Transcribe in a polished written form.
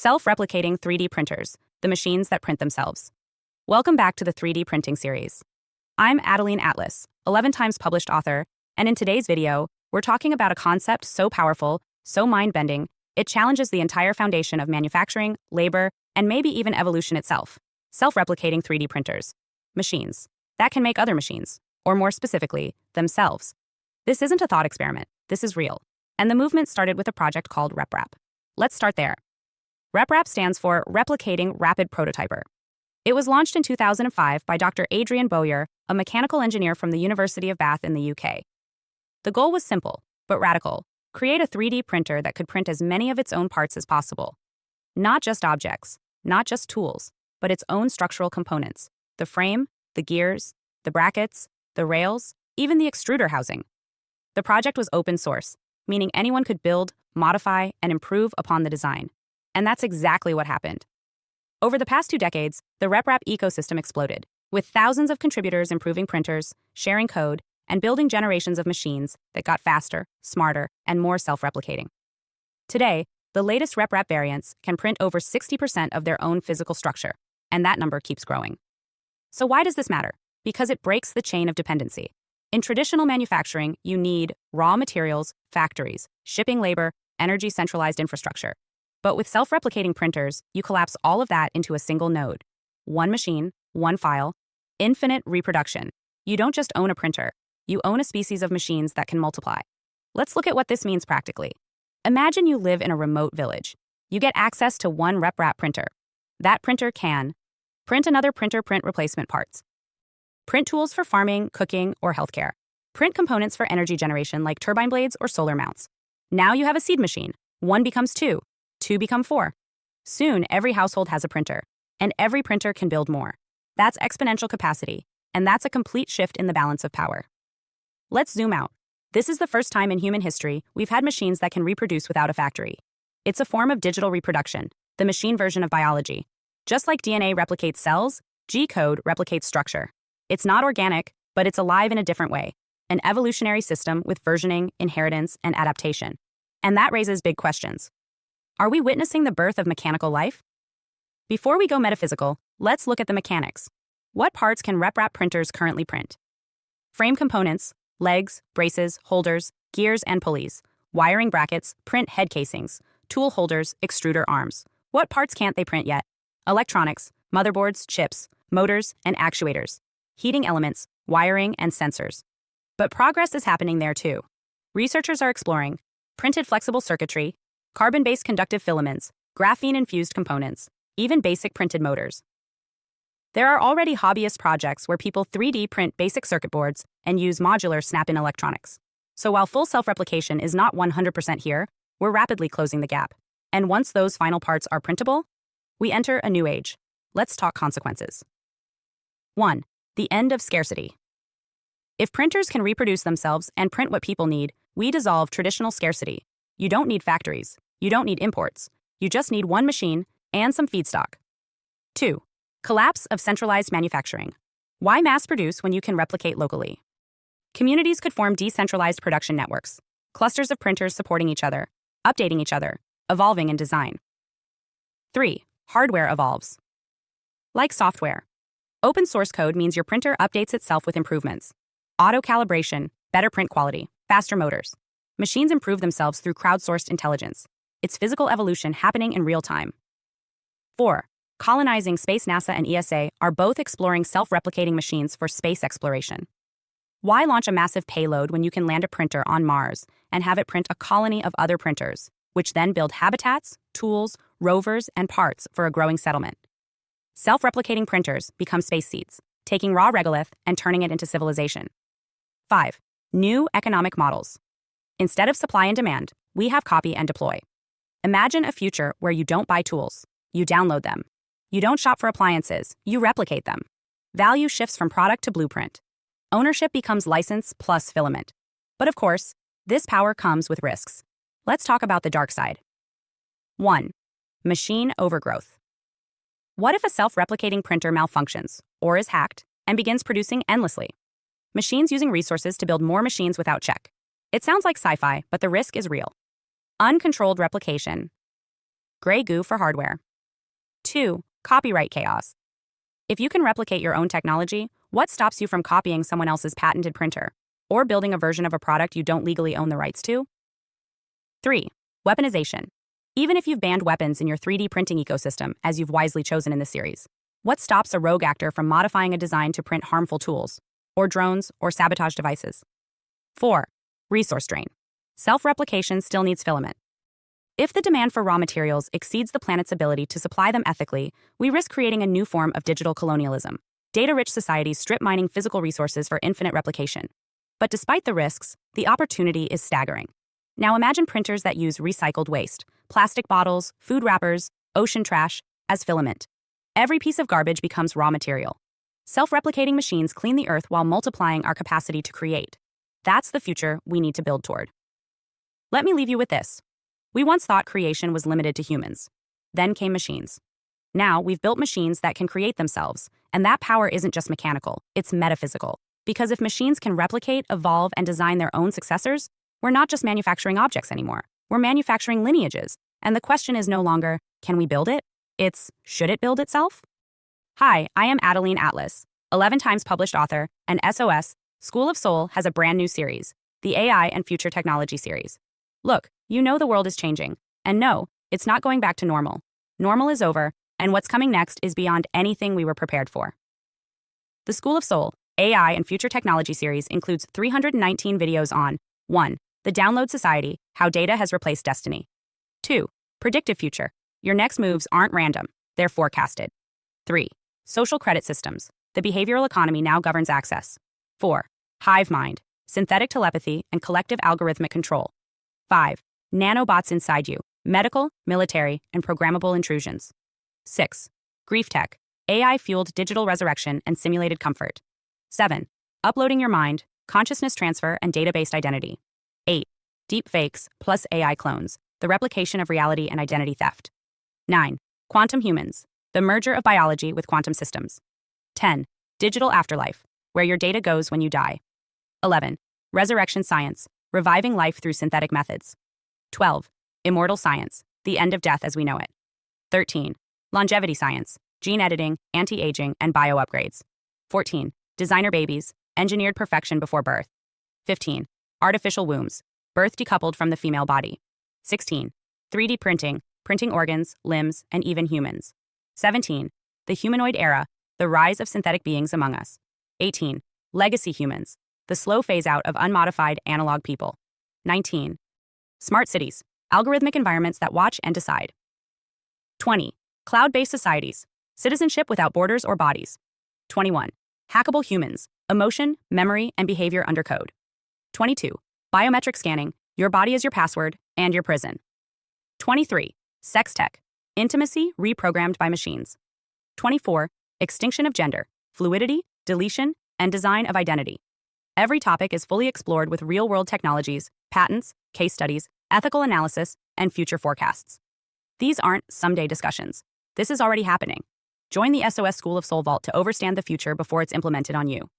Self-replicating 3D printers, the machines that print themselves. Welcome back to the 3D printing series. I'm Adeline Atlas, 11 times published author, and in today's video, we're talking about a concept so powerful, so mind-bending, it challenges the entire foundation of manufacturing, labor, and maybe even evolution itself. Self-replicating 3D printers. Machines that can make other machines, or more specifically, themselves. This isn't a thought experiment, this is real. And the movement started with a project called RepRap. Let's start there. RepRap stands for Replicating Rapid Prototyper. It was launched in 2005 by Dr. Adrian Bowyer, a mechanical engineer from the University of Bath in the UK. The goal was simple, but radical. Create a 3D printer that could print as many of its own parts as possible. Not just objects, not just tools, but its own structural components. The frame, the gears, the brackets, the rails, even the extruder housing. The project was open source, meaning anyone could build, modify, and improve upon the design. And that's exactly what happened. Over the past 2 decades, the RepRap ecosystem exploded, with thousands of contributors improving printers, sharing code, and building generations of machines that got faster, smarter, and more self-replicating. Today, the latest RepRap variants can print over 60% of their own physical structure, and that number keeps growing. So why does this matter? Because it breaks the chain of dependency. In traditional manufacturing, you need raw materials, factories, shipping labor, energy centralized infrastructure. But with self-replicating printers, you collapse all of that into a single node. One machine, one file, infinite reproduction. You don't just own a printer, you own a species of machines that can multiply. Let's look at what this means practically. Imagine you live in a remote village. You get access to one RepRap printer. That printer can print another printer, print replacement parts, print tools for farming, cooking, or healthcare, print components for energy generation like turbine blades or solar mounts. Now you have a seed machine. 1 becomes 2. 2 become 4. Soon, every household has a printer, and every printer can build more. That's exponential capacity, and that's a complete shift in the balance of power. Let's zoom out. This is the first time in human history we've had machines that can reproduce without a factory. It's a form of digital reproduction, the machine version of biology. Just like DNA replicates cells, G-code replicates structure. It's not organic, but it's alive in a different way, an evolutionary system with versioning, inheritance, and adaptation. And that raises big questions. Are we witnessing the birth of mechanical life? Before we go metaphysical, let's look at the mechanics. What parts can RepRap printers currently print? Frame components, legs, braces, holders, gears, and pulleys, wiring brackets, print head casings, tool holders, extruder arms. What parts can't they print yet? Electronics, motherboards, chips, motors, and actuators, heating elements, wiring, and sensors. But progress is happening there too. Researchers are exploring printed flexible circuitry, carbon-based conductive filaments, graphene-infused components, even basic printed motors. There are already hobbyist projects where people 3D print basic circuit boards and use modular snap-in electronics. So while full self-replication is not 100% here, we're rapidly closing the gap. And once those final parts are printable, we enter a new age. Let's talk consequences. 1. The end of scarcity. If printers can reproduce themselves and print what people need, we dissolve traditional scarcity. You don't need factories. You don't need imports. You just need one machine and some feedstock. 2. Collapse of centralized manufacturing. Why mass produce when you can replicate locally? Communities could form decentralized production networks, clusters of printers supporting each other, updating each other, evolving in design. 3. Hardware evolves. Like software. Open source code means your printer updates itself with improvements. Auto-calibration, better print quality, faster motors. Machines improve themselves through crowdsourced intelligence. It's physical evolution happening in real time. 4. Colonizing space. NASA and ESA are both exploring self-replicating machines for space exploration. Why launch a massive payload when you can land a printer on Mars and have it print a colony of other printers, which then build habitats, tools, rovers, and parts for a growing settlement? Self-replicating printers become space seeds, taking raw regolith and turning it into civilization. 5. New economic models. Instead of supply and demand, we have copy and deploy. Imagine a future where you don't buy tools, you download them. You don't shop for appliances, you replicate them. Value shifts from product to blueprint. Ownership becomes license plus filament. But of course, this power comes with risks. Let's talk about the dark side. 1. Machine overgrowth. What if a self-replicating printer malfunctions, or is hacked, and begins producing endlessly? Machines using resources to build more machines without check. It sounds like sci-fi, but the risk is real. Uncontrolled replication. gray goo for hardware. 2. Copyright chaos. If you can replicate your own technology, what stops you from copying someone else's patented printer or building a version of a product you don't legally own the rights to? 3. Weaponization. Even if you've banned weapons in your 3D printing ecosystem, as you've wisely chosen in this series, what stops a rogue actor from modifying a design to print harmful tools, or drones, or sabotage devices? 4. Resource drain. Self-replication still needs filament. If the demand for raw materials exceeds the planet's ability to supply them ethically, we risk creating a new form of digital colonialism. Data-rich societies strip mining physical resources for infinite replication. But despite the risks, the opportunity is staggering. Now imagine printers that use recycled waste, plastic bottles, food wrappers, ocean trash, as filament. Every piece of garbage becomes raw material. Self-replicating machines clean the earth while multiplying our capacity to create. That's the future we need to build toward. Let me leave you with this. We once thought creation was limited to humans. Then came machines. Now we've built machines that can create themselves, and that power isn't just mechanical, it's metaphysical. Because if machines can replicate, evolve, and design their own successors, we're not just manufacturing objects anymore. We're manufacturing lineages. And the question is no longer, can we build it? It's, should it build itself? Hi, I am Adeline Atlas, 11 times published author, and SOS, School of Soul has a brand new series, the AI and Future Technology series. Look, you know the world is changing. And no, it's not going back to normal. Normal is over, and what's coming next is beyond anything we were prepared for. The School of Soul, AI and Future Technology series includes 319 videos on 1. The Download Society, How Data Has Replaced Destiny. 2. Predictive Future. Your next moves aren't random, they're forecasted. 3. Social Credit Systems. The behavioral economy now governs access. 4. Hive Mind. Synthetic telepathy and collective algorithmic control. 5. Nanobots inside you. Medical, military, and programmable intrusions. 6. Grief Tech. AI-fueled digital resurrection and simulated comfort. 7. Uploading your mind, consciousness transfer, and data-based identity. 8. Deep fakes plus AI clones. The replication of reality and identity theft. 9. Quantum humans. The merger of biology with quantum systems. 10. Digital afterlife, where your data goes when you die. 11. Resurrection science, reviving life through synthetic methods. 12. Immortal science, the end of death as we know it. 13. Longevity science, gene editing, anti-aging, and bio-upgrades. 14. Designer babies, engineered perfection before birth. 15. Artificial wombs, birth decoupled from the female body. 16. 3D printing, printing organs, limbs, and even humans. 17. The humanoid era, the rise of synthetic beings among us. 18. Legacy humans, the slow phase-out of unmodified analog people. 19. Smart cities, algorithmic environments that watch and decide. 20. Cloud-based societies, citizenship without borders or bodies. 21. Hackable humans, emotion, memory, and behavior under code. 22. Biometric scanning, your body is your password and your prison. 23. Sex tech, intimacy reprogrammed by machines. 24. Extinction of gender, fluidity, deletion, and design of identity. Every topic is fully explored with real-world technologies, patents, case studies, ethical analysis, and future forecasts. These aren't someday discussions. This is already happening. Join the SOS School of Soul Vault to overstand the future before it's implemented on you.